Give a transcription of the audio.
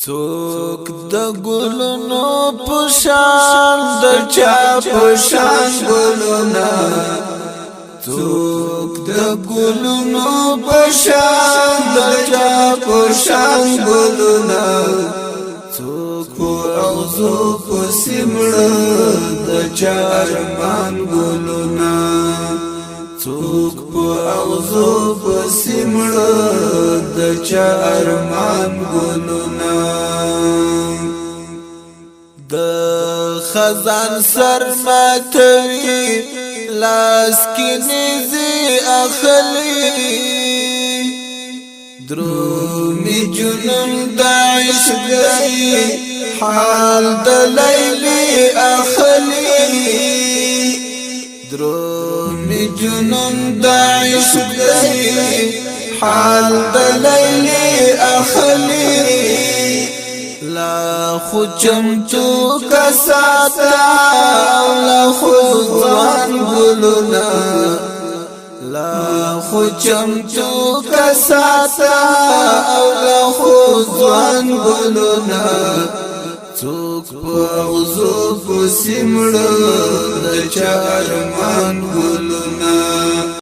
څوک د ګلونو پشان د چا پشان ګلونه څوک د ګلونو پشان د چا پشان ګلونه څوک په اغزو پسمړ د چا ارمان ګلونه څوک په اغزو پسمړ د چا ارمان ګلونه د خزان سر ماتوي لاس کې نيزي اخلي درومي جنون د عشق دی حال د لیلی اخلي درومي جنون د عشق دی حال د لیلی اخلي لا خوچمتو کساتا لا خوزوان گلونا لا خوچمتو کساتا لا خوزوان گلونا څوک په اغزو پسې مړه د چا ارمان ګلونا